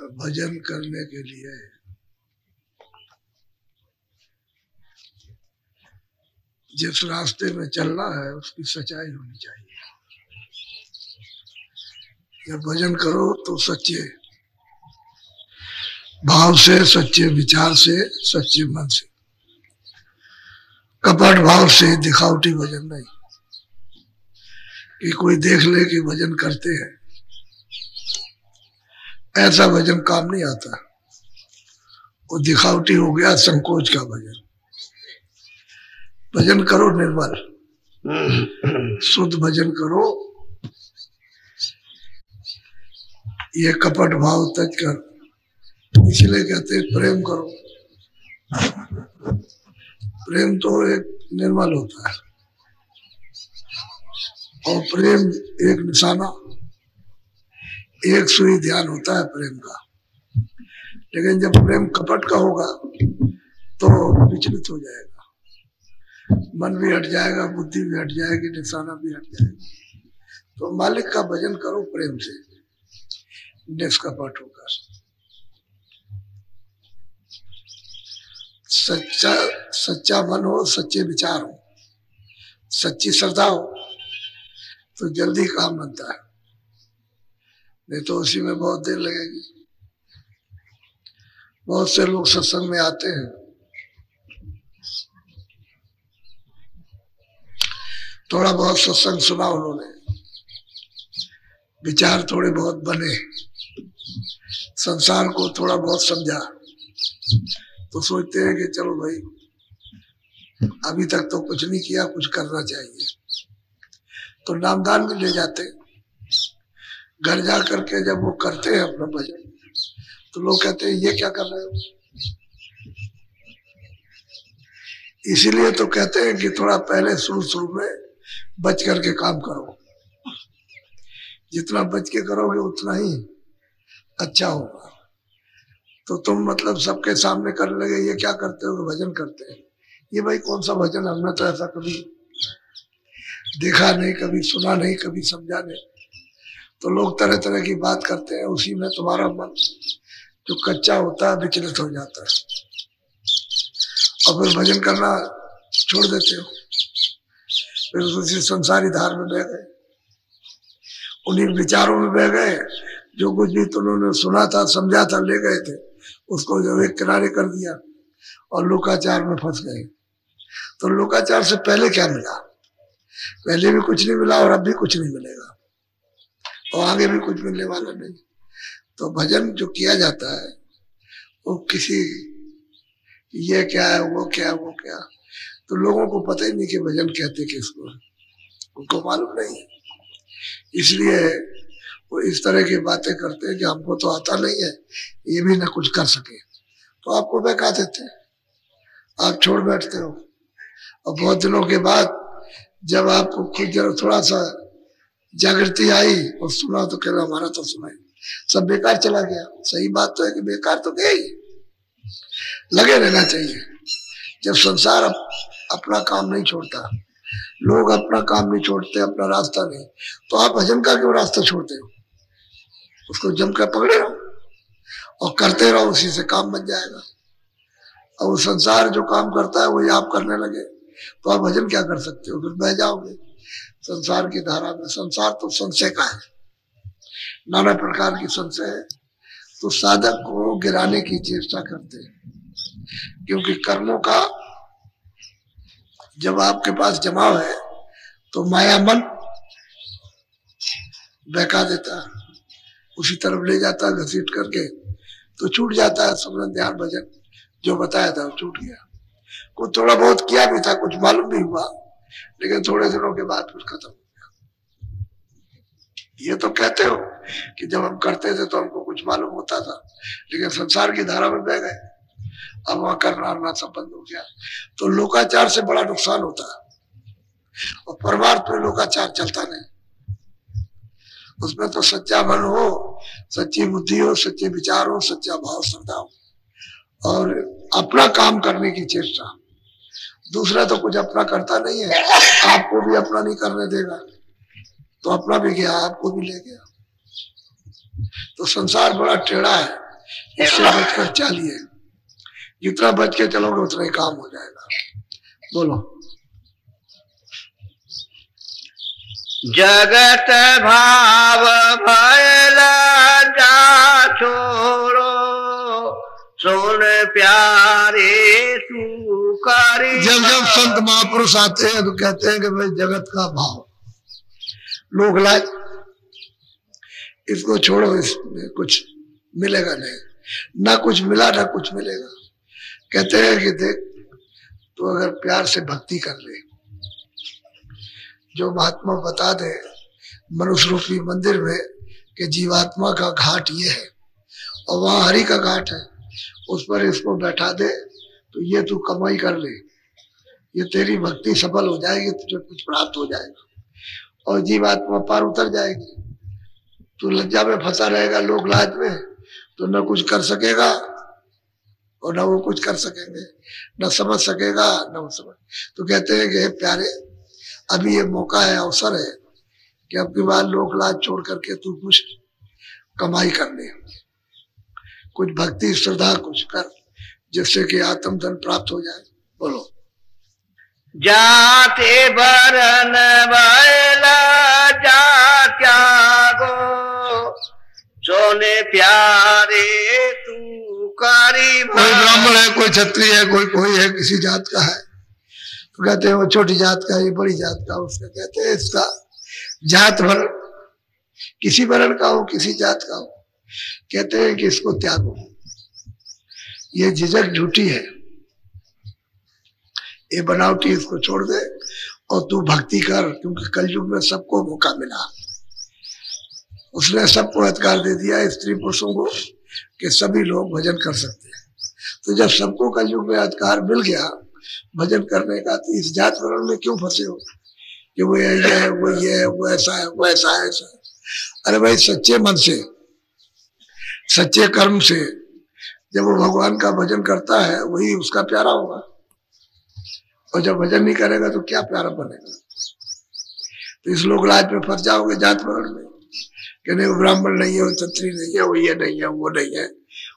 भजन करने के लिए जिस रास्ते में चलना है उसकी सच्चाई होनी चाहिए। जब भजन करो तो सच्चे भाव से, सच्चे विचार से, सच्चे मन से, कपट भाव से, दिखावटी भजन नहीं कि कोई देख ले कि भजन करते हैं। ऐसा भजन काम नहीं आता, वो दिखावटी हो गया, संकोच का भजन। भजन करो निर्मल, शुद्ध भजन करो। ये कपट भाव तज कर, इसलिए कहते हैं प्रेम करो। प्रेम तो एक निर्मल होता है और प्रेम एक निशाना, एक सुई ध्यान होता है प्रेम का। लेकिन जब प्रेम कपट का होगा तो विचलित हो जाएगा, मन भी हट जाएगा, बुद्धि भी हट जाएगी, निशाना भी हट जाएगा। तो मालिक का भजन करो प्रेम से, निष्कपट होकर। सच्चा मन हो, सच्चे विचार हो, सच्ची श्रद्धा हो तो जल्दी काम बनता है, नहीं तो उसी में बहुत देर लगेगी। बहुत से लोग सत्संग में आते हैं, थोड़ा बहुत सत्संग सुना उन्होंने, विचार थोड़े बहुत बने, संसार को थोड़ा बहुत समझा, तो सोचते हैं कि चलो भाई अभी तक तो कुछ नहीं किया, कुछ करना चाहिए। तो नामदान भी ले जाते। घर जा करके जब वो करते हैं अपना भजन तो लोग कहते हैं ये क्या कर रहे हो। इसीलिए तो कहते हैं कि थोड़ा पहले शुरू में बच करके काम करो। जितना बच के करोगे उतना ही अच्छा होगा। तो तुम मतलब सबके सामने करने लगे, ये क्या करते हो, भजन करते हैं। ये भाई कौन सा भजन, हमने तो ऐसा कभी देखा नहीं, कभी सुना नहीं, कभी समझा नहीं। तो लोग तरह तरह की बात करते हैं, उसी में तुम्हारा मन जो कच्चा होता है विचलित हो जाता है और फिर भजन करना छोड़ देते हो। फिर उसी संसारी धार में बह गए, उन्हीं विचारों में बह गए। जो कुछ भी तुमने सुना था, समझा था, ले गए थे, उसको जो एक किनारे कर दिया और लोकाचार में फंस गए। तो लोकाचार से पहले क्या मिला? पहले भी कुछ नहीं मिला और अब भी कुछ नहीं मिलेगा और आगे भी कुछ मिलने वाला नहीं। तो भजन जो किया जाता है वो किसी ये क्या है, वो क्या है, वो क्या, तो लोगों को पता ही नहीं कि भजन कहते किसको, उनको मालूम नहीं है। इसलिए वो इस तरह की बातें करते हैं कि हमको तो आता नहीं है, ये भी ना कुछ कर सके, तो आपको बहका देते हैं, आप छोड़ बैठते हो। और बहुत दिनों के बाद जब आपको खुद थोड़ा सा जागृति आई और सुना तो कह रहा हमारा तो सुना ही सब बेकार चला गया। सही बात तो है कि बेकार तो गया ही, लगे रहना चाहिए। जब संसार अपना काम नहीं छोड़ता, लोग अपना काम नहीं छोड़ते, अपना रास्ता नहीं, तो आप भजन का क्यों रास्ता छोड़ते हो? उसको जमकर पकड़े रहो और करते रहो, उसी से काम बन जाएगा। और वो संसार जो काम करता है वही आप करने लगे तो आप भजन क्या कर सकते हो? फिर बह जाओगे संसार की धारा में। संसार तो संशय का है, नाना प्रकार की संशय है। तो साधक को गिराने की चेष्टा करते हैं, क्योंकि कर्मों का जब आपके पास जमाव है तो माया मन बहका देता है, उसी तरफ ले जाता है घसीट करके, तो छूट जाता है सुमरन ध्यान भजन। जो बताया था वो छूट गया। कुछ थोड़ा बहुत किया भी था, कुछ मालूम भी हुआ, लेकिन थोड़े दिनों के बाद फिर खत्म हो गया। ये तो कहते हो कि जब हम करते थे तो हमको कुछ मालूम होता था, लेकिन संसार की धारा में बह गए, अब वहां करना सब बंद हो गया। तो लोकाचार से बड़ा नुकसान होता है और परमार्थ में लोकाचार चलता नहीं। उसमें तो सच्चा मन हो, सच्ची बुद्धि हो, सच्चे विचार हो, सच्चा भाव श्रद्धा हो और अपना काम करने की चेष्टा। दूसरा तो कुछ अपना करता नहीं है, आपको भी अपना नहीं करने देगा, तो अपना भी गया, आपको भी ले गया। तो संसार बड़ा टेढ़ा है, इससे बचकर चलिए, जितना बच के चलोगे उतना ही काम हो जाएगा। बोलो। जगत भाव भयला जा छोड़ो, सुन प्यारे तू करी। जब जब संत महापुरुष आते हैं तो कहते हैं कि भाई जगत का भाव, लोक लाज, इसको छोड़ो, इसमें कुछ मिलेगा नहीं, ना कुछ मिला ना कुछ मिलेगा। कहते हैं कि देख, तो अगर प्यार से भक्ति कर ले, जो महात्मा बता दे मनुष्य रूपी मंदिर में कि जीवात्मा का घाट ये है और वहां हरि का घाट है, उस पर इसको बैठा दे तो ये तू कमाई कर ले, ये तेरी भक्ति सफल हो जाएगी, तुझे कुछ प्राप्त हो जाएगा और जीवात्मा पार उतर जाएगी। तू लज्जा में फंसा रहेगा, लोक लाज में, तो न कुछ कर सकेगा और न वो कुछ कर सकेंगे, न समझ सकेगा न वो समझ। तो कहते हैं कि प्यारे, अभी ये मौका है, अवसर है कि अब की बार लोक लाज छोड़ करके तू कुछ कमाई कर ले, कुछ भक्ति श्रद्धा कुछ कर, जिससे कि आत्म धन प्राप्त हो जाए। बोलो। जाते बरन बैला जा त्यागो, सोने प्यारे तू करी। कोई ब्राह्मण है, कोई क्षत्रिय है, कोई है, किसी जात का है, तो कहते हैं वो छोटी जात का, ये बड़ी जात का, उसका कहते हैं इसका जात वर्ण, किसी वर्ण का हो, किसी जात का हो, कहते हैं कि इसको त्यागो, ये झिझक झूठी है, ये बनावटी, इसको छोड़ दे और तू भक्ति कर, क्योंकि कलयुग में सबको मौका मिला, उसने सबको अधिकार दे दिया स्त्री पुरुषों को कि सभी लोग भजन कर सकते हैं। तो जब सबको कलयुग में अधिकार मिल गया भजन करने का, तो इस जात वर्ण में क्यों फंसे हो कि वो ये है, वो ये है, वो ऐसा है, वो ऐसा है, ऐसा है। अरे भाई, सच्चे मन से, सच्चे कर्म से जब वो भगवान का भजन करता है वही उसका प्यारा होगा, और जब भजन नहीं करेगा तो क्या प्यारा बनेगा। तो इस लोक लाज में फंस जाओगे जात वर्ण में कि नहीं वो ब्राह्मण नहीं है, वो क्षत्रिय नहीं है, वो ये नहीं है, वो नहीं है,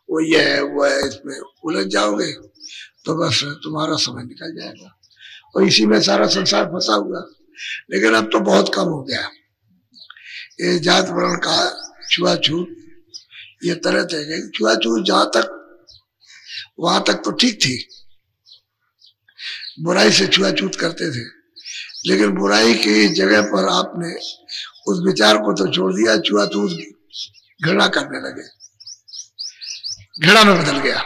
वो ये है, वो है, इसमें उलझ जाओगे तो बस तुम्हारा समय निकल जाएगा और इसी में सारा संसार फंसा हुआ। लेकिन अब तो बहुत कम हो गया ये जात वर्ण का छुआछूत, ये तरह तरह के छुआछूत। जहां तक वहां तक तो ठीक थी, बुराई से छुआछूत करते थे, लेकिन बुराई की जगह पर आपने उस विचार को तो छोड़ दिया, छुआछूत घृणा करने लगे, घृणा में बदल गया।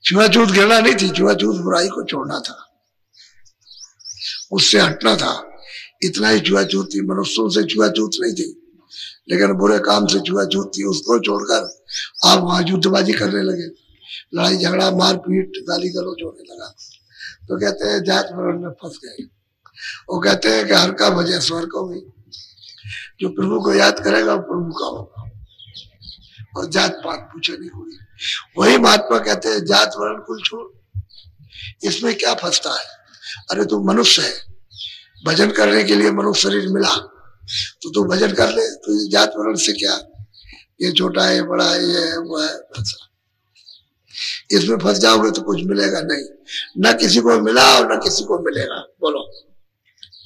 छुआछूत घृणा नहीं थी, छुआछूत बुराई को छोड़ना था, उससे हटना था, इतना ही छुआछूत थी। मनुष्यों से छुआछूत नहीं थी, लेकिन बुरे काम से छुआछूत थी। उसको छोड़कर आप वहां युद्धबाजी करने लगे, लड़ाई झगड़ा मारपीट गाली गलौज होने लगा। तो कहते हैं जात वर्ण में फंस गए। वो कहते हैं कि हर का भजन स्वर्ग होगी, जो प्रभु को याद करेगा वो प्रभु का होगा, और जात पात पूछे नहीं होगी। वही महात्मा कहते हैं जात वर्ण कुल छोड़, इसमें क्या फंसता है। अरे तू मनुष्य है, भजन करने के लिए मनुष्य शरीर मिला तो तू भजन कर ले, तो जात वर्ण से क्या, ये छोटा है, बड़ा है, ये है, वो है, ऐसा इसमें फंस जाओगे तो कुछ मिलेगा नहीं, न किसी को मिला और न किसी को मिलेगा। बोलो।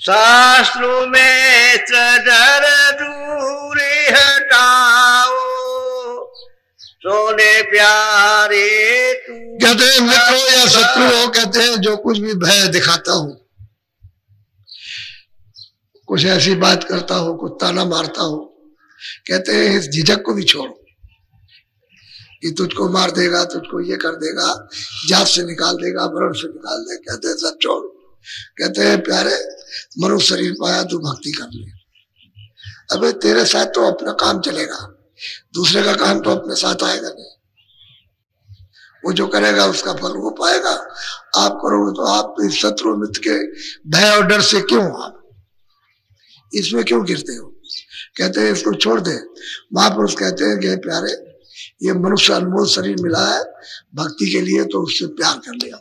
शास्त्रों में डर दूरी हटाओ, सोने प्यारे तू। कहते हैं मित्र हो या शत्रु हो, कहते हैं जो कुछ भी भय दिखाता हूं, कुछ ऐसी बात करता हो, कुछ ताना मारता हो, कहते हैं इस झिझक को भी छोड़ो, ये तुझको मार देगा, तुझको ये कर देगा, जात से निकाल देगा, वर्ण से निकाल देगा, कहते हैं सब छोड़। कहते हैं प्यारे, मनुष्य शरीर पाया तू भक्ति कर ले। अबे तेरे साथ तो अपना काम चलेगा, दूसरे का काम तो अपने साथ आएगा नहीं। वो जो करेगा उसका फल वो पाएगा, आप करोगे तो आप इस शत्रु मित्र के भय और डर से क्यों, आप इसमें क्यों गिरते हो। कहते हैं इसको छोड़ दे। महापुरुष कहते हैं कि प्यारे, ये मनुष्य अनमोल शरीर मिला है भक्ति के लिए, तो उससे प्यार कर लिया।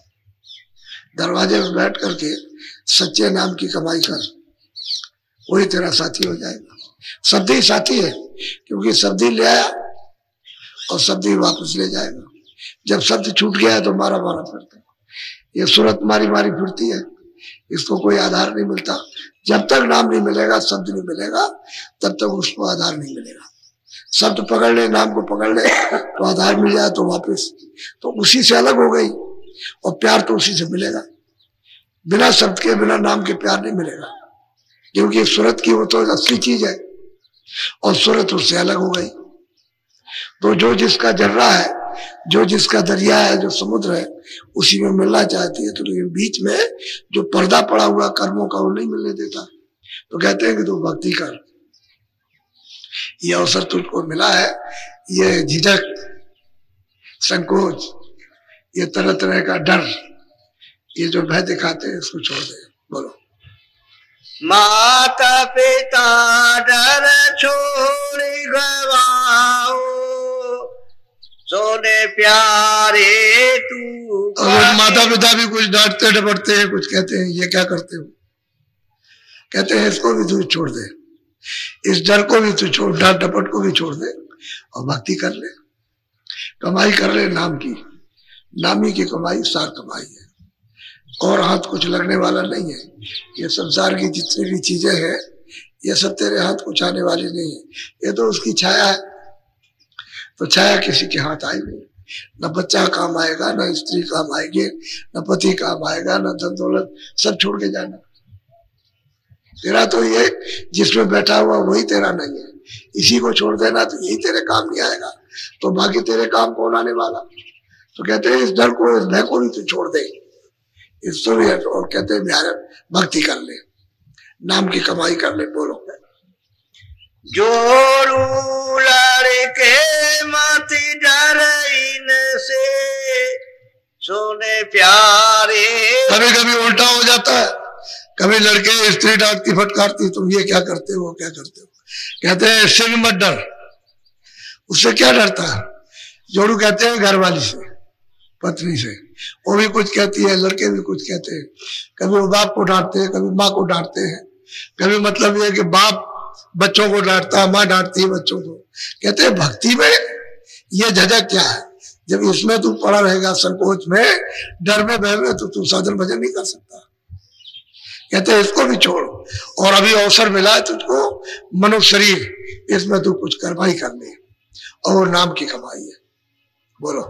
दरवाजे में बैठ करके सच्चे नाम की कमाई कर, वही तेरा साथी हो जाएगा। शब्द ही साथी है, क्योंकि शब्द ही ले आया और शब्द ही वापस ले जाएगा। जब शब्द छूट गया है तो मारा मारा फिरता है। ये सूरत मारी मारी फिरती है, इसको कोई आधार नहीं मिलता। जब तक नाम नहीं मिलेगा, शब्द नहीं मिलेगा, तब तक उसको आधार नहीं मिलेगा। शब्द पकड़ ले, नाम को पकड़ ले तो आधार मिल जाए तो वापस तो उसी से अलग हो गई, और प्यार तो उसी से मिलेगा। बिना शब्द के, बिना नाम के प्यार नहीं मिलेगा, क्योंकि सूरत की वो तो असली चीज है और सूरत उससे अलग हो गई। तो जो जिसका जर्रा है, जो जिसका दरिया है, जो समुद्र है, उसी में मिलना चाहती है। तो बीच में जो पर्दा पड़ा हुआ कर्मों का, वो नहीं मिलने देता। तो कहते हैं कि तू भक्ति कर, ये अवसर तुझको मिला है। ये झिझक, संकोच, ये तरह तरह का डर, ये जो भय दिखाते हैं, इसको छोड़ दे। बोलो। माता पिता डर छोड़ गवाओ, सोने प्यारे तू। और माता पिता भी कुछ डांटते डपटते हैं, कुछ कहते हैं ये क्या करते हो, कहते हैं इसको भी तू छोड़ दे, इस डर को भी तू छोड़, डांट डपट को भी छोड़ दे और भक्ति कर ले, कमाई कर ले नाम की। नामी की कमाई सार कमाई है, और हाथ कुछ लगने वाला नहीं है। ये संसार की जितनी भी चीजें हैं, ये सब तेरे हाथ कुछ आने वाली नहीं है। ये तो उसकी छाया है, तो छाया किसी के हाथ आएगी। न बच्चा काम आएगा, न स्त्री काम आएगी, न पति काम आएगा, न धन दौलत, सब छोड़ के जाना। तेरा तो ये जिसमें बैठा हुआ वही तेरा नहीं है, इसी को छोड़ देना तो यही तेरे काम नहीं आएगा, तो बाकी तेरे काम कौन आने वाला। तो कहते हैं इस डर को, इस भय को भी तू छोड़ दे, इसको भी। और कहते हैं प्यारे भक्ति कर ले, नाम की कमाई कर ले। बोलो। जोड़ू लड़के मत डर इनसे, सोने प्यारे। कभी कभी उल्टा हो जाता है, कभी लड़के स्त्री डांटती फटकारती, तुम ये क्या करते हो, क्या करते हो। कहते हैं इससे भी मत डर, उससे क्या डरता है। जोड़ू कहते हैं घर वाली से, पत्नी से, वो भी कुछ कहती है, लड़के भी कुछ कहते हैं। कभी वो बाप को डांटते हैं, कभी माँ को डांटते हैं, कभी मतलब ये है कि बाप बच्चों को डांटता है, माँ डांटती है बच्चों को। कहते हैं भक्ति में ये झझक क्या है, जब इसमें तू पड़ा रहेगा संकोच में, डर में, भय में, तो तू साधन भजन नहीं कर सकता। कहते हैं इसको भी छोड़, और अभी अवसर मिला है तुझको, मनुष्य शरीर, इसमें तू कुछ कर्माई कर ले, और नाम की कमाई है। बोलो।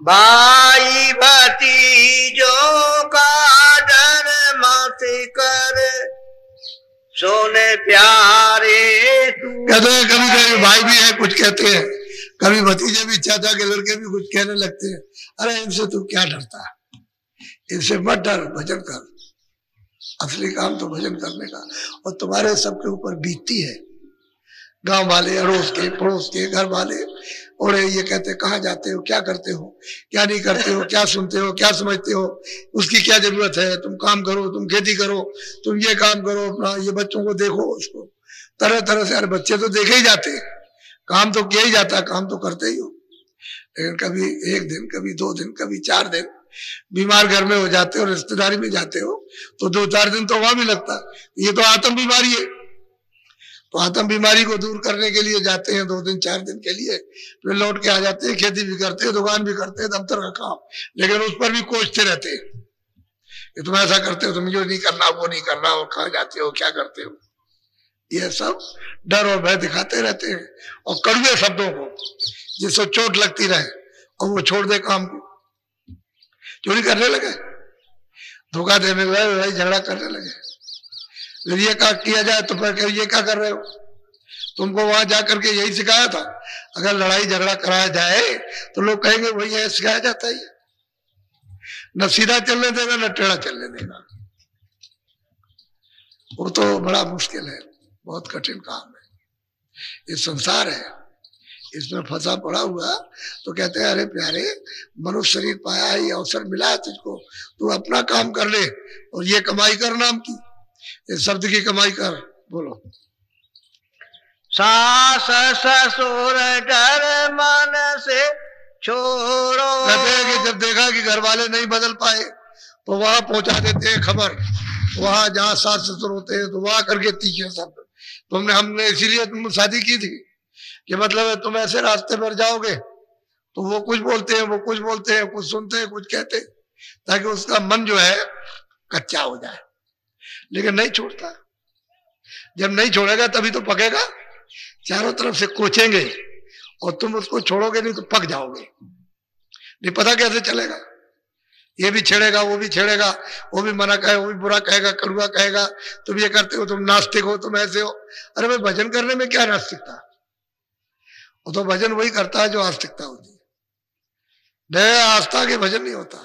भाई भतीजों का डर मत कर, सोने प्यारे तू। कहते हैं कभी कभी भाई भी है कुछ कहते हैं, कभी भतीजे भी, चाचा के लड़के भी कुछ कहने लगते हैं। अरे इनसे तू क्या डरता है, इनसे मत डर, भजन कर। असली काम तो भजन करने का, और तुम्हारे सबके ऊपर बीतती है। गांव वाले, अड़ोस के, पड़ोस के, घर वाले, और ये कहते कहाँ जाते हो, क्या करते हो, क्या नहीं करते हो, क्या सुनते हो, क्या समझते हो, उसकी क्या जरूरत है, तुम काम करो, तुम खेती करो, तुम ये काम करो, अपना ये बच्चों को देखो, उसको तरह तरह से। अरे बच्चे तो देखे ही जाते हैं, काम तो किया ही जाता है, काम तो करते ही हो। लेकिन कभी एक दिन, कभी 2 दिन, कभी 4 दिन बीमार घर में हो जाते हो, रिश्तेदारी में जाते हो, तो 2-4 दिन तो वहां भी लगता है। ये तो आत्म बीमारी है, तो आत्म बीमारी को दूर करने के लिए जाते हैं 2 दिन 4 दिन के लिए, फिर लौट के आ जाते हैं, खेती भी करते हैं, दुकान भी करते हैं, दफ्तर का काम, लेकिन उस पर भी कोसते रहते हैं कि तुम ऐसा करते हो, तुम ये नहीं करना, वो नहीं करना, और कहाँ जाते हो, क्या करते हो। ये सब डर और भय दिखाते रहते हैं, और कड़वे शब्दों को, जिससे चोट लगती रहे, और वो छोड़ दे काम को। चोरी करने लगे, धोखा देने लगे, लड़ाई झगड़ा करने लगे, फिर ये क्या किया जाए तो फिर ये क्या कर रहे हो। तुमको वहां जाकर के यही सिखाया था, अगर लड़ाई झगड़ा कराया जाए तो लोग कहेंगे वही है, सिखाया जाता है, न सीधा चलने देगा न टेढ़ा चलने देगा। वो तो बड़ा मुश्किल है, बहुत कठिन काम है। ये संसार है, इसमें फंसा पड़ा हुआ। तो कहते हैं अरे प्यारे, मनुष्य शरीर पाया है, ये अवसर मिला है तुझको, तू अपना काम कर ले, और ये कमाई कर नाम की, ये शब्द की कमाई कर। बोलो। सास ससुर डर मन से छोड़ो। कहते हैं कि जब देखा कि घर वाले नहीं बदल पाए, तो वहां पहुंचा देते हैं खबर, वहां जहाँ सास ससुर होते हैं, तो वहां करके तीखे शब्द। हमने इसीलिए तुम शादी की थी कि मतलब है तुम ऐसे रास्ते पर जाओगे तो वो कुछ बोलते हैं, वो कुछ बोलते हैं, कुछ सुनते हैं, कुछ कहते हैं, ताकि उसका मन जो है कच्चा हो जाए, लेकिन नहीं छोड़ता। जब नहीं छोड़ेगा तभी तो पकेगा। चारों तरफ से कोचेंगे और तुम उसको छोड़ोगे नहीं तो पक जाओगे। नहीं पता कैसे चलेगा, ये भी छेड़ेगा, वो भी छेड़ेगा, वो भी मना कहे, वो भी बुरा कहेगा, कड़वा कहेगा, तुम ये करते हो, तुम नास्तिक हो, तुम ऐसे हो। अरे भाई भजन करने में क्या नास्तिकता, वो तो भजन वही करता है जो आस्तिकता होती है। नया आस्था के भजन नहीं होता,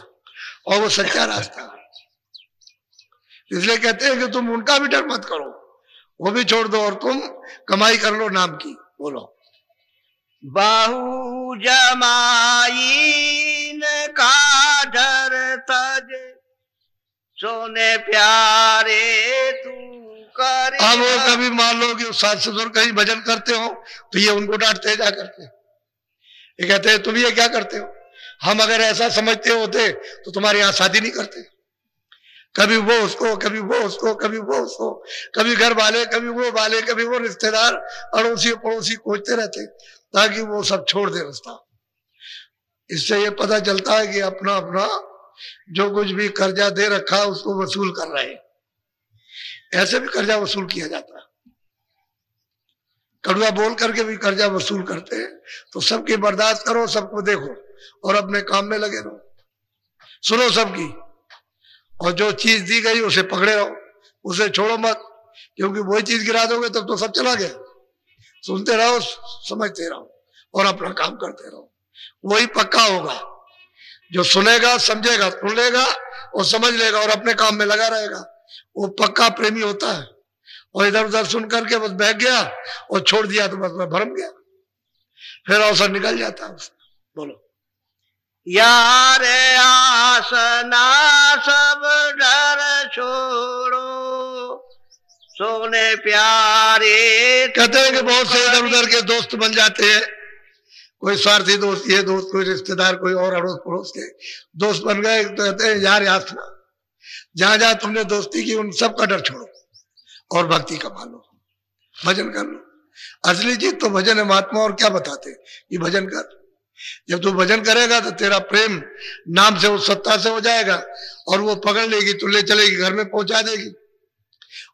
और वो सच्चा रास्ता। इसलिए कहते हैं कि तुम उनका भी डर मत करो, वो भी छोड़ दो और तुम कमाई कर लो नाम की। बोलो। बहु जमाइन का डर तज सोने प्यारे तू कर। अब वो कभी मान लो कि सास ससुर कहीं भजन करते हो तो ये उनको डांटते जा करके, ये कहते हैं तुम ये क्या करते हो, हम अगर ऐसा समझते होते तो तुम्हारे यहाँ शादी नहीं करते। कभी वो उसको, कभी वो उसको, कभी वो उसको, कभी घर वाले, कभी वो वाले, कभी वो रिश्तेदार, अड़ोसी पड़ोसी खोजते रहते ताकि वो सब छोड़ दे रास्ता। इससे ये पता चलता है कि अपना अपना जो कुछ भी कर्जा दे रखा है उसको वसूल कर रहे हैं। ऐसे भी कर्जा वसूल किया जाता है, कड़वा बोल करके भी कर्जा वसूल करते हैं। तो सबकी बर्दाश्त करो, सबको देखो और अपने काम में लगे रहो, सुनो सबकी, और जो चीज दी गई उसे पकड़े रहो, उसे छोड़ो मत, क्योंकि वही चीज गिरा दोगे तब तो सब चला गया। सुनते रहो, समझते रहो और अपना काम करते रहो, वही पक्का होगा। जो सुनेगा, समझेगा, सुन लेगा और समझ लेगा और अपने काम में लगा रहेगा, वो पक्का प्रेमी होता है। और इधर उधर सुन करके बस बैठ गया और छोड़ दिया तो बस मैं भरम गया, फिर अवसर निकल जाता है उसका। बोलो। यार आसना सब डर छोड़ो सोने प्यारे। कहते हैं कि बहुत से इधर उधर के दोस्त बन जाते हैं, कोई स्वार्थी दोस्त, ये दोस्त, कोई रिश्तेदार, कोई और अड़ोस पड़ोस के दोस्त बन गए। तो कहते हैं यार यासना, जहां जहां तुमने दोस्ती की उन सब का डर छोड़ो और भक्ति कमा लो, भजन कर लो। असली चीज तो भजन है। महात्मा और क्या बताते कि भजन कर। जब तू भजन करेगा तो तेरा प्रेम नाम से, उस सत्ता से हो जाएगा और वो पकड़ लेगी, तू ले चलेगी, घर में पहुंचा देगी।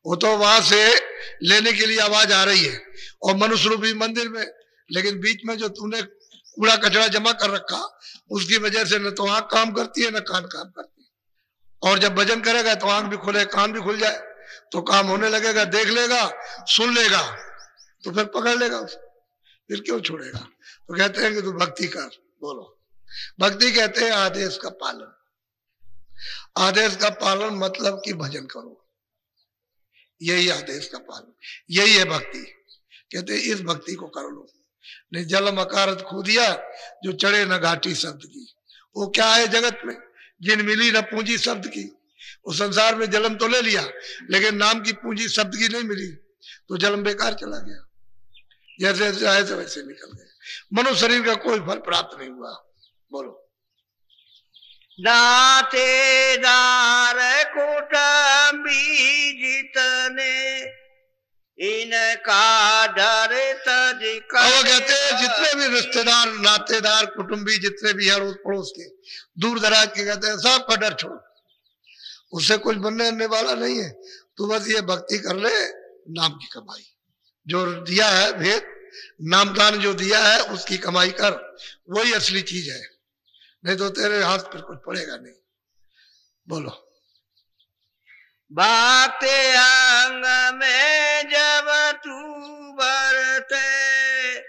वो तो वहां से लेने के लिए आवाज आ रही है और मनुष्य रूपी मंदिर में, लेकिन बीच में जो तूने कूड़ा कचरा जमा कर रखा उसकी वजह से न तो आंख काम करती है न कान काम करती है। और जब भजन करेगा तो आंख भी खुले, कान भी खुल जाए तो काम होने लगेगा, देख लेगा, सुन लेगा, तो फिर पकड़ लेगा उसे, फिर क्यों छोड़ेगा। तो कहते हैं कि तू भक्ति कर। बोलो। भक्ति कहते हैं आदेश का पालन। आदेश का पालन मतलब कि भजन करो, यही आदेश का पालन, यही है भक्ति। कहते हैं इस भक्ति को कर लो। नहीं जलम अकारत खो दिया जो चढ़े न घाटी शब्द की। वो क्या है जगत में, जिन मिली न पूंजी शब्द की। वो संसार में जन्म तो ले लिया लेकिन नाम की पूंजी शब्द की नहीं मिली, तो जन्म बेकार चला गया, जैसे चाहे से वैसे निकल गए। मनुष्य शरीर का कोई फल प्राप्त नहीं हुआ। बोलो। नातेदार कुटुंबी जितने इनका डर तज कर। वो कहते हैं जितने भी रिश्तेदार, नातेदार, कुटुंबी जितने भी हैं, पड़ोस के, दूर दराज के, कहते हैं सबका डर छोड़ो, उससे कुछ बनने वाला नहीं है। तू बस ये भक्ति कर ले, नाम की कमाई जो दिया है, भेद नामदान जो दिया है उसकी कमाई कर, वही असली चीज है। नहीं तो तेरे हाथ पर कुछ पड़ेगा नहीं। बोलो। बाते अंग में जब तू बरते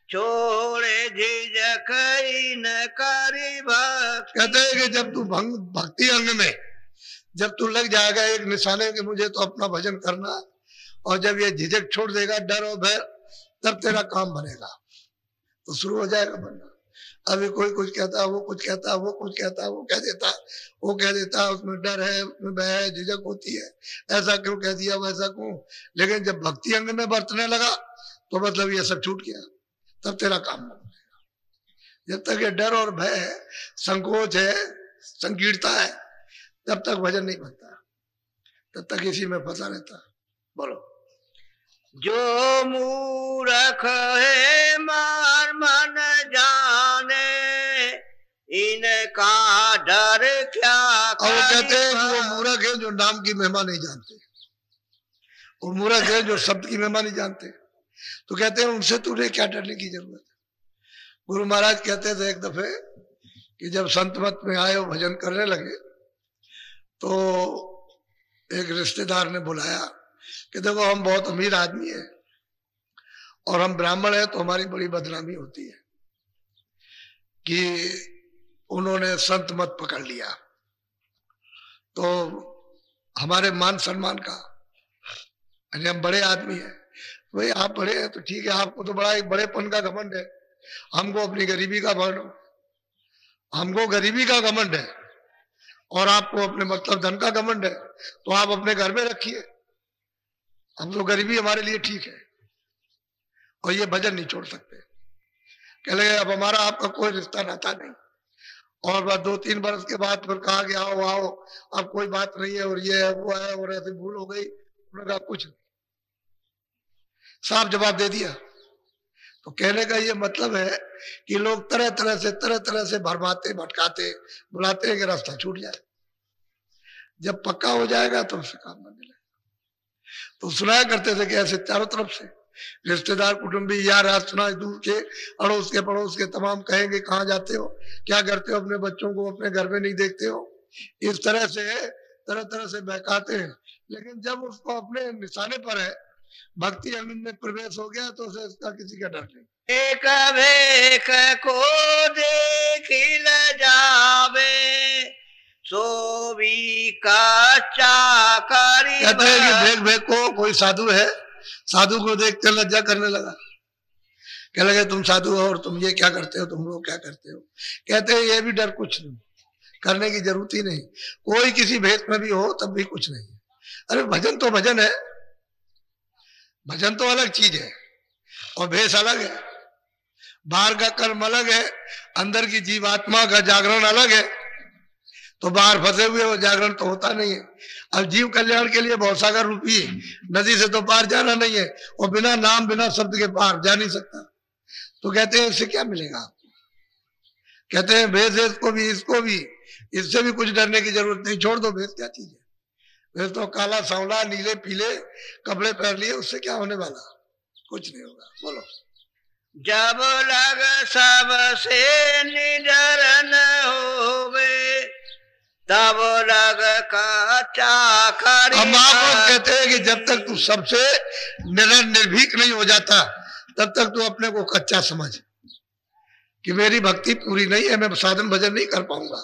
छोड़े झिझक न करी भक्ति। कहते हैं कि जब तू भक्ति अंग में जब तू लग जाएगा एक निशाने के मुझे तो अपना भजन करना, और जब ये झिझक छोड़ देगा, डर और भय, तब तेरा काम बनेगा, तो शुरू हो जाएगा बनना। अभी कोई कुछ कहता है, वो कुछ कहता है, वो कुछ कहता है, वो कह देता है, वो कह देता है, उसमें डर है, उसमें भय है, झिझक होती है, ऐसा क्यों कह दिया, वैसा क्यों। लेकिन जब भक्ति अंग में बरतने लगा तो मतलब ये सब छूट गया, तब तेरा काम बनेगा। जब तक ये डर और भय है, संकोच है, संकीर्णता है, तब तक भजन नहीं बनता, तब तक इसी में फंसा रहता। बोलो। जो मूर्ख है मार मन जाने, इनका डर क्या और वो कहते हैं कि वो मूर्ख है जो नाम की महिमा नहीं जानते, वो मूर्ख है जो शब्द की महिमा नहीं जानते। तो कहते हैं उनसे तुझे क्या डरने की जरूरत है। गुरु महाराज कहते थे एक दफे कि जब संत मत में आए और भजन करने लगे तो एक रिश्तेदार ने बुलाया कि देखो हम बहुत अमीर आदमी है और हम ब्राह्मण है, तो हमारी बड़ी बदनामी होती है कि उन्होंने संत मत पकड़ लिया, तो हमारे मान सम्मान का, यानी हम बड़े आदमी हैं। भाई आप बड़े हैं तो ठीक है, आपको तो बड़ा एक बड़ेपन का घमंड है, हमको अपनी गरीबी का घमंड, हमको गरीबी का घमंड है और आपको अपने मतलब धन का घमंड है, तो आप अपने घर में रखिए, हम तो गरीबी हमारे लिए ठीक है और ये भजन नहीं छोड़ सकते। कह लगे अब हमारा आपका कोई रिश्ता नाता नहीं। और बस 2-3 बरस के बाद फिर कहा कि आओ आओ अब कोई बात नहीं है और ये है वो है और ऐसे भूल हो गई। उन्होंने कहा कुछ नहीं, साफ जवाब दे दिया। तो कहने का ये मतलब है कि लोग तरह तरह से भरमाते भटकाते बुलाते हैं कि रास्ता छूट जाए, जब पक्का हो जाएगा तो उससे काम न मिलेगा। तो सुनाया करते थे कि ऐसे चारों तरफ से रिश्तेदार कुटुंबी यार आज सुना, दूर के अड़ोस के पड़ोस के तमाम कहेंगे कहाँ जाते हो, क्या करते हो, अपने बच्चों को अपने घर में नहीं देखते हो, इस तरह से बहकाते हैं। लेकिन जब उसको अपने निशाने पर है, भक्ति अंग में प्रवेश हो गया तो उसे इसका किसी का डर नहीं। एक भेख को देख ल जावे, सो भी कच्चा करी। कहते हैं कि भेख भेख को कोई साधु है, साधु को देखते लज्जा करने लगा, कह लगे तुम साधु हो और तुम ये क्या करते हो, तुम लोग क्या करते हो। कहते हैं ये भी डर कुछ नहीं, करने की जरूरत ही नहीं, कोई किसी भेष में भी हो तब भी कुछ नहीं। अरे भजन तो भजन है, भजन तो अलग चीज है और भेष अलग है, बाहर का कर्म अलग है, अंदर की जीवात्मा का जागरण अलग है। तो बाहर फंसे हुए वो जागरण तो होता नहीं है। अब जीव कल्याण के लिए भवसागर रूपी नदी से तो पार जाना नहीं है और बिना नाम बिना शब्द के पार जा नहीं सकता। तो कहते हैं इससे क्या मिलेगा आपको, कहते हैं भेष है इसको भी इसको भी, इससे भी कुछ डरने की जरूरत नहीं, छोड़ दो। भेष क्या चीज है, भेष तो काला सांवला नीले पीले कपड़े पहन लिए, उससे क्या होने वाला, कुछ नहीं होगा। बोलो। जब लग सबसे निडर न होवे, तब लग कच्चा करी। अब आप कहते हैं कि जब तक तू सबसे निर्भीक नहीं हो जाता तब तक तू अपने को कच्चा समझ कि मेरी भक्ति पूरी नहीं है, मैं साधन भजन नहीं कर पाऊंगा।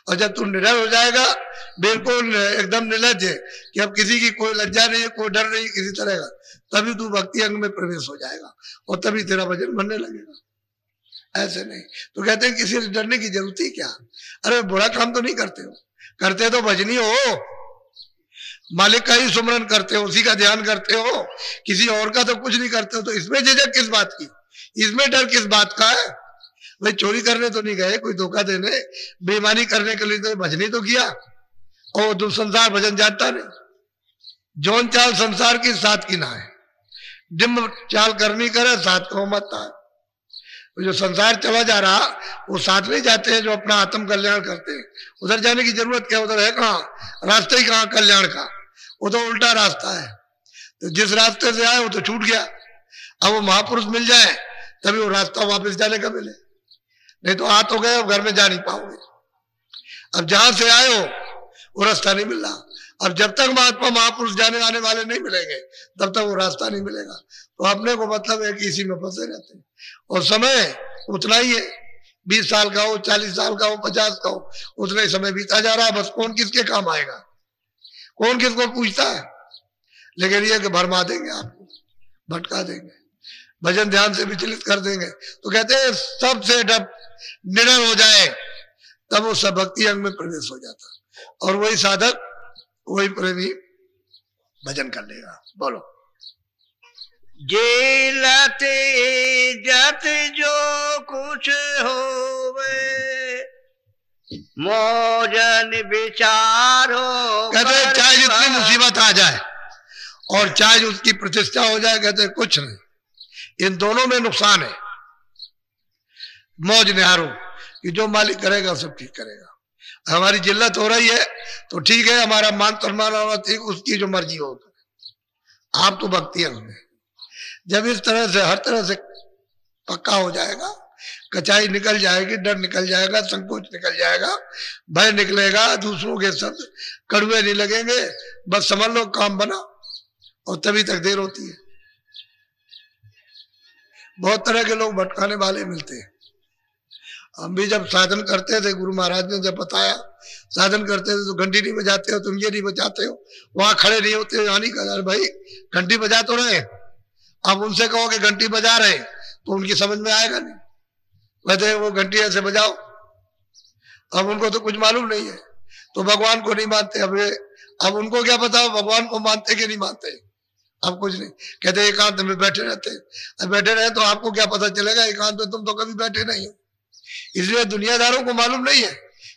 और जब तू निडर हो जाएगा, बिल्कुल एकदम निर्लज्ज है कि अब किसी की कोई लज्जा नहीं है, कोई डर नहीं किसी तरह का, तभी तू भक्ति अंग में प्रवेश हो जाएगा और तभी तेरा भजन बनने लगेगा। ऐसे नहीं। तो कहते हैं किसी से डरने की जरूरत ही क्या। अरे बुरा काम तो नहीं करते हो, करते तो भजनी हो, मालिक का ही सुमरन करते हो, उसी का ध्यान करते हो, किसी और का तो कुछ नहीं करते हो। तो इसमें झिझक किस बात की, इसमें डर किस बात का है। भाई चोरी करने तो नहीं गए, कोई धोखा देने बेईमानी करने के लिए तो भजनी तो किया। और दो संसार भजन जानता नहीं, जौन चाल संसार की साथ की ना है, डिम्ब चाल करनी करे साथ को मत है। जो संसार चला जा रहा वो साथ में जाते हैं जो अपना आत्म कल्याण करते हैं। उधर जाने की जरूरत क्या, उधर है कहाँ, रास्ता ही कहाँ कल्याण का, वो तो उल्टा रास्ता है। तो जिस रास्ते से आए वो तो छूट गया, अब वो महापुरुष मिल जाए तभी वो रास्ता वापस जाने का मिले, नहीं तो आ तो गए अब घर में जा नहीं पाओगे। अब जहां से आए हो वो रास्ता नहीं मिल रहा। अब जब तक महात्मा महापुरुष जाने आने वाले नहीं मिलेंगे तब तक वो रास्ता नहीं मिलेगा। तो अपने को मतलब है कि इसी में फंसे रहते हैं और समय उतना ही है, 20 साल का हो, 40 साल का हो, 50 का हो, उतना ही समय बीता जा रहा है। बस कौन किसके काम आएगा, कौन किसको पूछता है। लेकिन ये कि भरमा देंगे आपको, भटका देंगे, भजन ध्यान से विचलित कर देंगे। तो कहते हैं सबसे जब निडर हो जाए तब वो सब भक्ति अंग में प्रवेश हो जाता और वही साधक वही प्रेमी भजन कर लेगा। बोलो। जेलते जत जो कुछ होवे, मौजन विचारो। कहते हैं चाहे जितनी मुसीबत आ जाए और चाहे उसकी प्रतिष्ठा हो जाए, कहते कुछ नहीं, इन दोनों में नुकसान है। मौज निहारो कि जो मालिक करेगा सब ठीक करेगा। हमारी जिल्लत हो रही है तो ठीक है, हमारा मान सम्मान होना ठीक, उसकी जो मर्जी हो। आप तो भक्ति है हमें। जब इस तरह से हर तरह से पक्का हो जाएगा, कचाई निकल जाएगी, डर निकल जाएगा, संकोच निकल जाएगा, भय निकलेगा, दूसरों के शब्द कड़वे नहीं लगेंगे, बस समझ लो काम बना, और तभी तक देर होती है। बहुत तरह के लोग भटकाने वाले मिलते हैं। हम भी जब साधन करते थे, गुरु महाराज ने जब बताया साधन करते थे तो घंटी नहीं बजाते हो, तुम ये नहीं बजाते हो, वहां खड़े नहीं होते हो, यहाँ नहीं कहा भाई घंटी बजा तो रहे। अब उनसे कहो कि घंटी बजा रहे तो उनकी समझ में आएगा नहीं, कहते वो घंटी ऐसे बजाओ। अब उनको तो कुछ मालूम नहीं है, तो भगवान को नहीं मानते। अब उनको क्या पता भगवान को मानते कि नहीं मानते। अब कुछ नहीं, कहते एकांत में बैठे रहते। अब बैठे रहे तो आपको क्या पता चलेगा, एकांत में तुम तो कभी बैठे नहीं हो। इसलिए दुनियादारों को मालूम नहीं है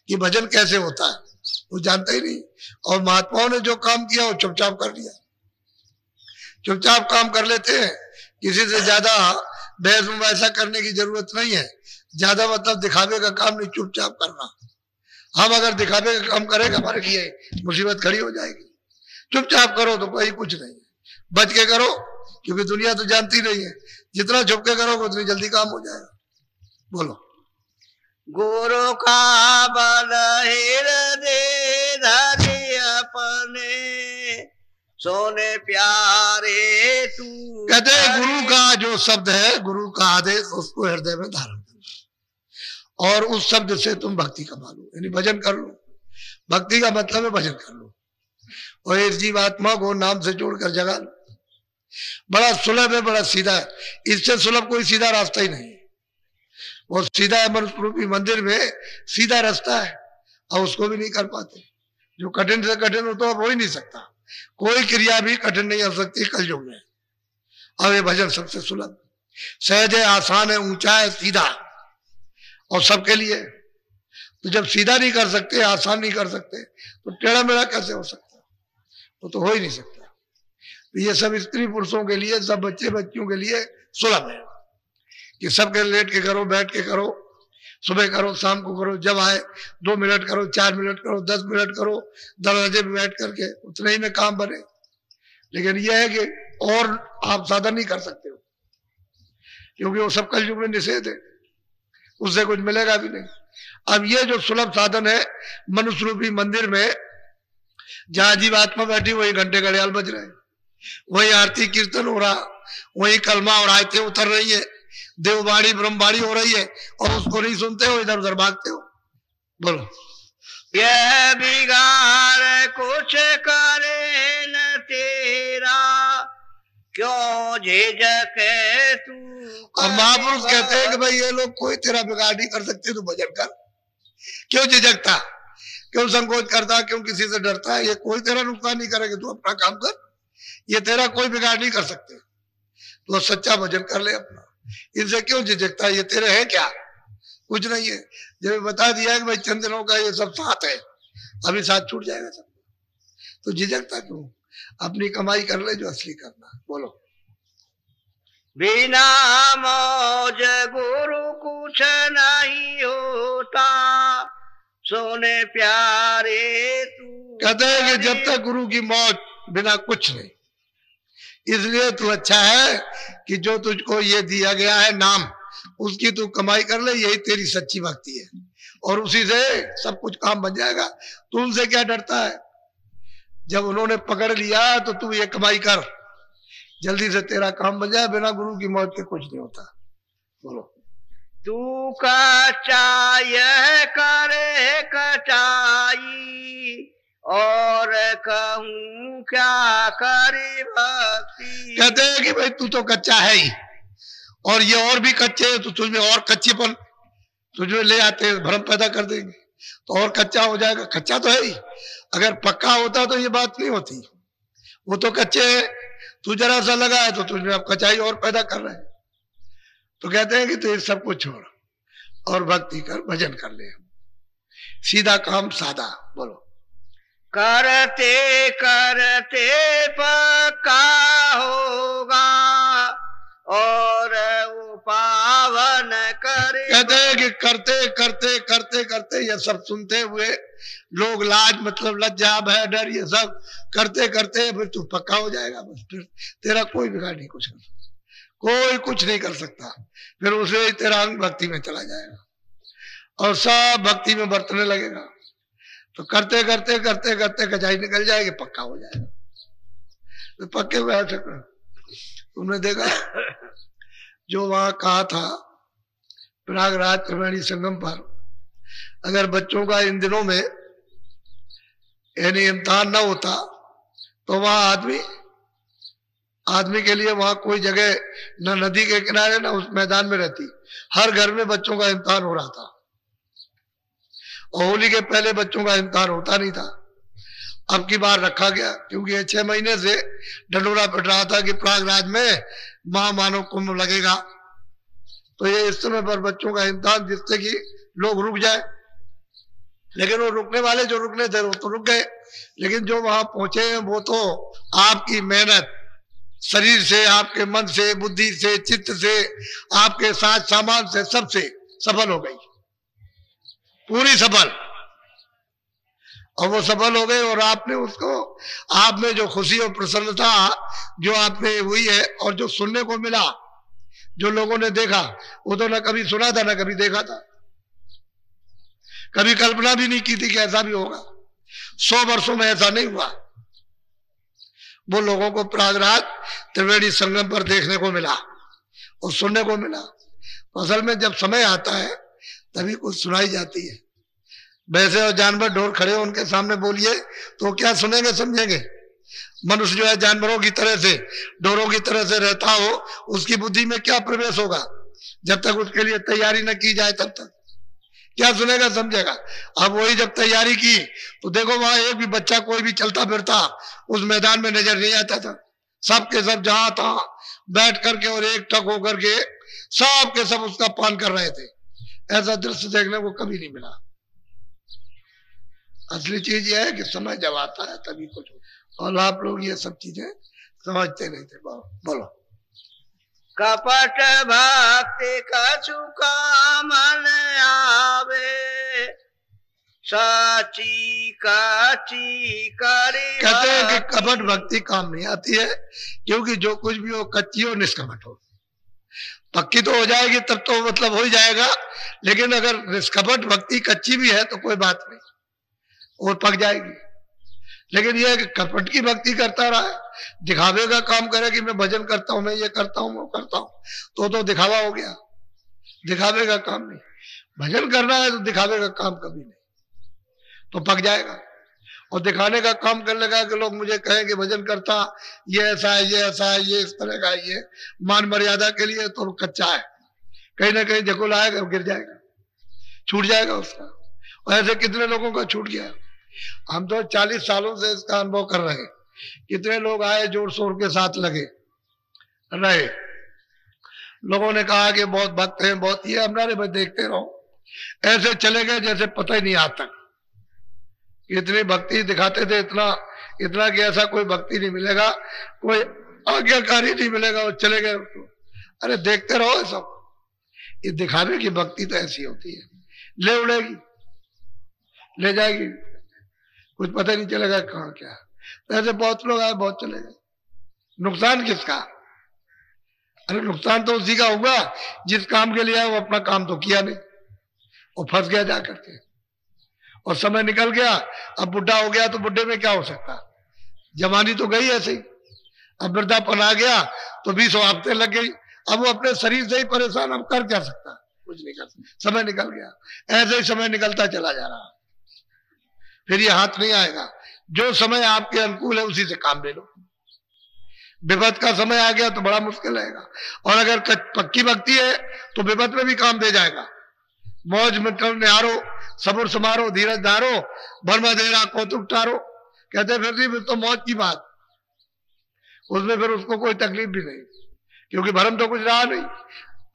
कि भजन कैसे होता है, वो जानते ही नहीं। और महात्माओं ने जो काम किया वो चुपचाप कर लिया, चुपचाप काम कर लेते हैं। किसी से ज्यादा बहस वैसा करने की जरूरत नहीं है, ज्यादा मतलब दिखावे का काम नहीं, चुपचाप करना। हम अगर दिखावे का काम करेंगे हमारे लिए मुसीबत खड़ी हो जाएगी। चुपचाप करो तो कोई कुछ नहीं, बच के करो, क्योंकि दुनिया तो जानती नहीं है, जितना छुप के करोगे उतनी जल्दी काम हो जाएगा। बोलो। गुरु का बल हृदय धरे अपने, सोने प्यारे तू। कहते हैं गुरु का जो शब्द है, गुरु का आदेश, उसको हृदय में धारण करो और उस शब्द से तुम भक्ति कमा लो, यानी भजन कर लो। भक्ति का मतलब है भजन कर लो और इस जीवात्मा को नाम से जोड़कर जगा लो। बड़ा सुलभ है, बड़ा सीधा है, इससे सुलभ कोई सीधा रास्ता ही नहीं। वो सीधा है, मनुष्य रूपी मंदिर में सीधा रास्ता है और उसको भी नहीं कर पाते। जो कठिन से कठिन हो तो अब हो ही नहीं सकता, कोई क्रिया भी कठिन नहीं हो सकती कलयुग में। अब ये भजन सबसे सुलभ, सहज है, आसान है, ऊंचा है, सीधा और सबके लिए। तो जब सीधा नहीं कर सकते, आसान नहीं कर सकते, तो टेढ़ा मेढ़ा कैसे हो सकता? वो तो हो ही नहीं सकता। तो ये सब स्त्री पुरुषों के लिए, सब बच्चे बच्चियों के लिए सुलभ है कि सबके लेट के करो, बैठ के करो, सुबह करो, शाम को करो, जब आए 2 मिनट करो, 4 मिनट करो, 10 मिनट करो, दरवाजे पे बैठ करके, उतने ही में काम बने। लेकिन यह है कि और आप साधन नहीं कर सकते हो, क्योंकि वो सब कलयुग में निषेध है, उससे कुछ मिलेगा भी नहीं। अब ये जो सुलभ साधन है मनुष्य रूपी मंदिर में, जहां जीवात्मा बैठी वही घंटे घड़ियाल बज रहे, वही आरती कीर्तन हो रहा, वही कलमा और आयतें उतर रही है, देववाणी ब्रह्मवाणी हो रही है, और उसको नहीं सुनते हो, इधर उधर भागते हो। बोलो। यह बिगाड़ कुछ करे न तेरा, क्यों झिझक तू। और महापुरुष कहते हैं कि भाई ये लोग कोई तेरा बिगाड़ नहीं कर सकते, तू भजन कर। क्यों झिझकता, क्यों संकोच करता, क्यों किसी से डरता है? ये कोई तेरा नुकसान नहीं करेगा, तू अपना काम कर, ये तेरा कोई बिगाड़ नहीं कर सकते। तो सच्चा भजन कर ले अपना, इनसे क्यों झिझकता है? ये तेरे है क्या? कुछ नहीं है। जब बता दिया कि भाई चंद दिनों का ये सब साथ है, अभी साथ छूट जाएगा सब, तो झिझकता क्यों? अपनी कमाई कर ले जो असली करना। बोलो। बिना मौज गुरु कुछ नहीं होता, सोने प्यारे तू। कहते हैं कि जब तक गुरु की मौज बिना कुछ नहीं, इसलिए तू अच्छा है कि जो तुझको ये दिया गया है नाम, उसकी तू कमाई कर ले, यही तेरी सच्ची भक्ति है, और उसी से सब कुछ काम बन जाएगा। तू उनसे क्या डरता है? जब उन्होंने पकड़ लिया तो तू ये कमाई कर, जल्दी से तेरा काम बन जाए। बिना गुरु की मौज के कुछ नहीं होता। बोलो। तू कच्चा यह करे कचाई, और कहूँ क्या करे भक्ति। कहते हैं कि भाई तू तो कच्चा है ही, और ये और भी कच्चे हैं, तो तुझमें और कच्चेपन तुझमें ले आते हैं, भ्रम पैदा कर देंगे, तो और कच्चा हो जाएगा। कच्चा तो है ही, अगर पक्का होता तो ये बात नहीं होती। वो तो कच्चे है, तू जरा सा लगा है तो तुझमें अब कच्चाई और पैदा कर रहे हैं। तो कहते हैं कि तू सब कुछ छोड़ और भक्ति कर, भजन कर ले, सीधा काम सादा। बोलो। करते करते पक्का होगा और वो पावन करे। कहते हैं कि करते करते करते करते ये सब सुनते हुए लोग लाज मतलब लज्जा भय डर ये सब करते करते फिर तू पक्का हो जाएगा। बस फिर तेरा कोई बिगाड़ नहीं कुछ कर सकता, कोई कुछ नहीं कर सकता। फिर उसे तेरा अंग भक्ति में चला जाएगा और सब भक्ति में बरतने लगेगा। तो करते करते करते करते कचाई निकल जाएगी, पक्का हो जाएगा। तो पक्के हुए ऐसे तुमने देखा जो वहां कहा था प्रयागराज त्रिवेणी संगम पर, अगर बच्चों का इन दिनों में यानी इम्तिहान न होता तो वहां आदमी के लिए वहां कोई जगह न नदी के किनारे न उस मैदान में रहती। हर घर में बच्चों का इम्तिहान हो रहा था और होली के पहले बच्चों का इम्तिहान होता नहीं था। अब की बार रखा गया क्योंकि 6 महीने से ढंढोरा पिट रहा था कि प्रयागराज में महामानव कुंभ लगेगा। तो ये इस समय पर बच्चों का इम्तिहान जिससे कि लोग रुक जाए, लेकिन वो रुकने वाले जो रुकने थे वो तो रुक गए, लेकिन जो वहां पहुंचे हैं वो तो आपकी मेहनत शरीर से, आपके मन से, बुद्धि से, चित्त से, आपके साथ सामान से, सबसे सफल हो गई, पूरी सफल। और वो सफल हो गए और आपने उसको, आप में जो खुशी और प्रसन्नता जो आपने हुई है और जो सुनने को मिला, जो लोगों ने देखा, वो तो ना कभी सुना था ना कभी देखा था, कभी कल्पना भी नहीं की थी कि ऐसा भी होगा। 100 वर्षों में ऐसा नहीं हुआ। वो लोगों को प्रयागराज त्रिवेणी संगम पर देखने को मिला और सुनने को मिला। असल में जब समय आता है तभी कुछ सुनाई जाती है। वैसे और जानवर ढोर खड़े हो उनके सामने बोलिए तो क्या सुनेंगे समझेंगे। मनुष्य जो है जानवरों की तरह से, ढोरों की तरह से रहता हो, उसकी बुद्धि में क्या प्रवेश होगा जब तक उसके लिए तैयारी न की जाए, तब तक क्या सुनेगा समझेगा। अब वही जब तैयारी की तो देखो वहां एक भी बच्चा कोई भी चलता फिरता उस मैदान में नजर नहीं आता था। सब के सब जहां था बैठ करके और एक टक होकर के सब के सब उसका पान कर रहे थे। ऐसा दृश्य देखने को कभी नहीं मिला। असली चीज यह है कि समय जब आता है तभी कुछ हो। और आप लोग ये सब चीजें समझते नहीं थे। बोलो। कपट भक्ति कछु कामन आवे, साची काची करे। कहते हैं कि कपट भक्ति काम नहीं आती है, क्योंकि जो कुछ भी हो कच्ची हो निष्कपट हो। पक्की तो हो जाएगी तब तो मतलब हो ही जाएगा, लेकिन अगर निष्कपट भक्ति कच्ची भी है तो कोई बात नहीं, और पक जाएगी। लेकिन यह कि कपट की भक्ति करता रहा है, दिखावे का काम करे कि मैं भजन करता हूं, मैं ये करता हूं, वो करता हूं, तो दिखावा हो गया। दिखावे का काम नहीं। भजन करना है तो दिखावे का काम कभी नहीं, तो पक जाएगा। और दिखाने का काम करने का कि लोग मुझे कहें कि भजन करता ये ऐसा है, ये ऐसा है, ये इस तरह का, ये मान मर्यादा के लिए, तो कच्चा है। कहीं ना कहीं जकुल आएगा, गिर जाएगा, छूट जाएगा उसका। और ऐसे कितने लोगों का छूट गया। हम तो 40 सालों से इसका अनुभव कर रहे हैं। कितने लोग आए जोर शोर के साथ लगे रहे, लोगों ने कहा कि बहुत भक्त हैं, बहुत ये, हमारे भाई देखते रहो, ऐसे चले गए जैसे पता ही नहीं आज तक। इतनी भक्ति दिखाते थे, इतना कि ऐसा कोई भक्ति नहीं मिलेगा, कोई आज्ञाकारी नहीं मिलेगा, और चले गए। अरे देखते रहो सब। ये दिखावे की भक्ति तो ऐसी होती है, ले उड़ेगी, ले जाएगी, कुछ पता नहीं चलेगा कहाँ क्या। तो ऐसे बहुत लोग आए, बहुत चले गए। नुकसान किसका? अरे नुकसान तो उसी का होगा जिस काम के लिए आया वो अपना काम तो किया नहीं, और फंस गया जा करके, और समय निकल गया। अब बुढ़ा हो गया तो बुढ़े में क्या हो सकता, जवानी तो गई ऐसे ही। अब वृद्धापन आ गया तो 20 आफतें लग गई। अब वो अपने शरीर से ही परेशान, अब कर क्या सकता, कुछ नहीं कर सकता। समय निकल गया, ऐसे ही समय निकलता चला जा रहा, फिर ये हाथ नहीं आएगा। जो समय आपके अनुकूल है उसी से काम ले लो। विपद का समय आ गया तो बड़ा मुश्किल रहेगा। और अगर पक्की भक्ति है तो विपद में भी काम दे जाएगा। मौज मिटल निहारो, सब्र समारो, धीरज धारो, भरमा देरा कौतुक टारो। कहते फिर तो मौज की बात, उसमें फिर उसको कोई तकलीफ भी नहीं, क्योंकि भरम तो कुछ रहा नहीं।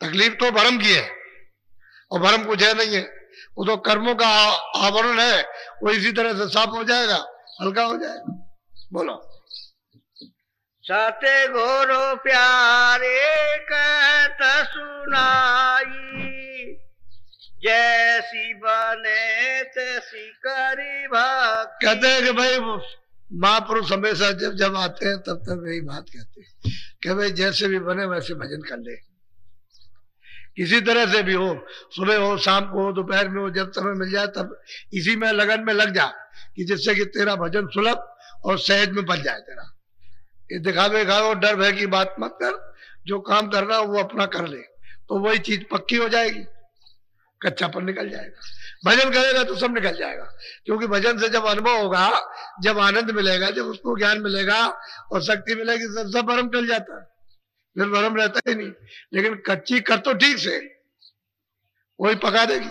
तकलीफ तो भरम की है, और भरम कुछ है नहीं है। वो तो कर्मों का आवरण है, वो इसी तरह से साफ हो जाएगा हल्का हो जाएगा। बोलो। सतगुरु प्यारे कहत सुनाई, जैसी बने तैसी करी भक्ति। कहते हैं कि भाई महापुरुष हमेशा जब जब आते हैं तब तब यही बात कहते हैं कि भाई जैसे भी बने वैसे भजन कर ले, किसी तरह से भी हो, सुबह हो, शाम को हो, दोपहर में हो, जब समय मिल जाए तब इसी में लगन में लग जा, कि जिससे कि तेरा भजन सुलभ और सहज में बच जाए तेरा। ये दिखावे खाओ डर भय की बात मत कर, जो काम करना हो वो अपना कर ले, तो वही चीज पक्की हो जाएगी, कच्चापन निकल जाएगा। भजन करेगा तो सब निकल जाएगा, क्योंकि भजन से जब अनुभव होगा, जब आनंद मिलेगा, जब उसको ज्ञान मिलेगा और शक्ति मिलेगी, सब भरम टल जाता है, फिर भरम रहता ही नहीं। लेकिन कच्ची कर तो ठीक से, वही पका देगी।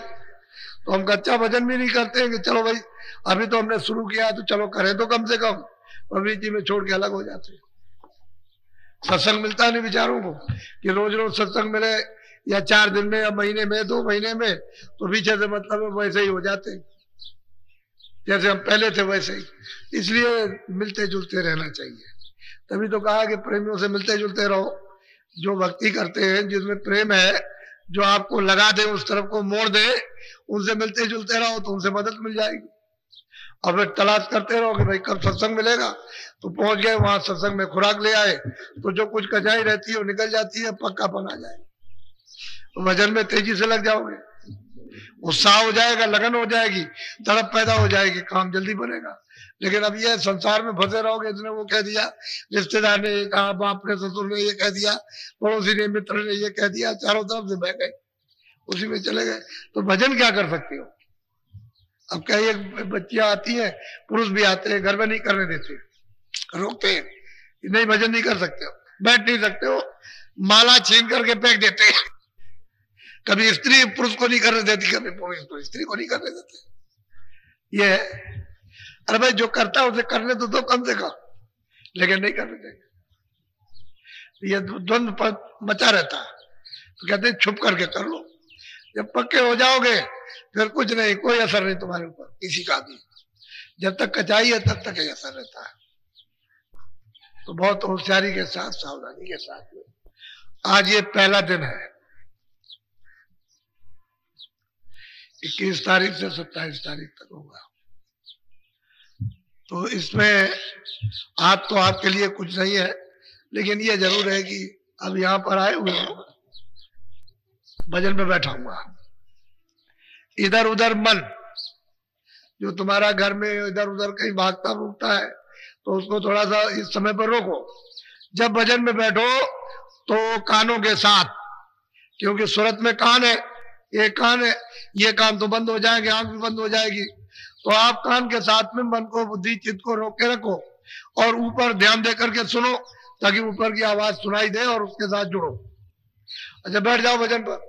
तो हम कच्चा भजन भी नहीं करते हैं कि चलो भाई अभी तो हमने शुरू किया तो चलो करें तो कम से कम, प्रवृत्ति में छोड़ के अलग हो जाते हैं। सत्संग मिलता नहीं बेचारों को कि रोज रोज सत्संग मिले, या 4 दिन में या महीने में 2 महीने में, तो पीछे से मतलब वैसे ही हो जाते, जैसे हम पहले थे वैसे ही। इसलिए मिलते जुलते रहना चाहिए। तभी तो कहा कि प्रेमियों से मिलते जुलते रहो, जो भक्ति करते हैं, जिसमें प्रेम है, जो आपको लगा दे, उस तरफ को मोड़ दे, उनसे मिलते जुलते रहो तो उनसे मदद मिल जाएगी। और फिर तलाश करते रहो कि भाई कब सत्संग मिलेगा, तो पहुंच गए वहां, सत्संग में खुराक ले आए, तो जो कुछ कचाई रहती है वो निकल जाती है, पक्कापन आ जाएगा, तो भजन में तेजी से लग जाओगे, उत्साह हो जाएगा, लगन हो जाएगी, तड़प पैदा हो जाएगी, काम जल्दी बनेगा। लेकिन अब ये संसार में फंसे रहोगे, इसने वो कह दिया, रिश्तेदार ने ये कहा, बाप ने ससुर ने ये कह दिया, पड़ोसी ने मित्र ने ये कह दिया, चारों तरफ से बह गए, उसी में चले गए, तो भजन क्या कर सकते हो। अब क्या ये बच्चियां आती हैं, पुरुष भी आते हैं, घर में नहीं करने देते, रोकते हैं, नहीं भजन नहीं कर सकते हो, बैठ नहीं सकते हो, माला छीन करके फेंक देते हैं। कभी स्त्री पुरुष को नहीं करने देती, कभी पुरुष को स्त्री को नहीं करने देते। ये अरे भाई जो करता है उसे करने तो दो कम से कम, लेकिन नहीं करने देंगे। ये द्वंद्व मचा रहता है, तो कहते हैं छुप करके कर लो, जब पक्के हो जाओगे फिर कुछ नहीं, कोई असर नहीं तुम्हारे ऊपर किसी का भी। जब तक कचाई है तब तक ही असर रहता है। तो बहुत होशियारी के साथ, सावधानी के साथ में आज ये पहला दिन है, 21 तारीख से 27 तारीख तक होगा। तो इसमें आज तो आपके लिए कुछ नहीं है, लेकिन ये जरूर है कि अब यहाँ पर आए हुए भजन में बैठा हुआ, इधर उधर मन जो तुम्हारा घर में इधर उधर कहीं भागता भूगता है, तो उसको थोड़ा सा इस समय पर रोको। जब भजन में बैठो तो कानों के साथ, क्योंकि सूरत में कान है, ये कान है, ये कान तो बंद हो जाएंगे, आंख भी बंद हो जाएगी, तो आप कान के साथ में मन को, बुद्धि चित्त को रोक के रखो और ऊपर ध्यान दे करके सुनो, ताकि ऊपर की आवाज सुनाई दे और उसके साथ जुड़ो। अच्छा बैठ जाओ भजन पर।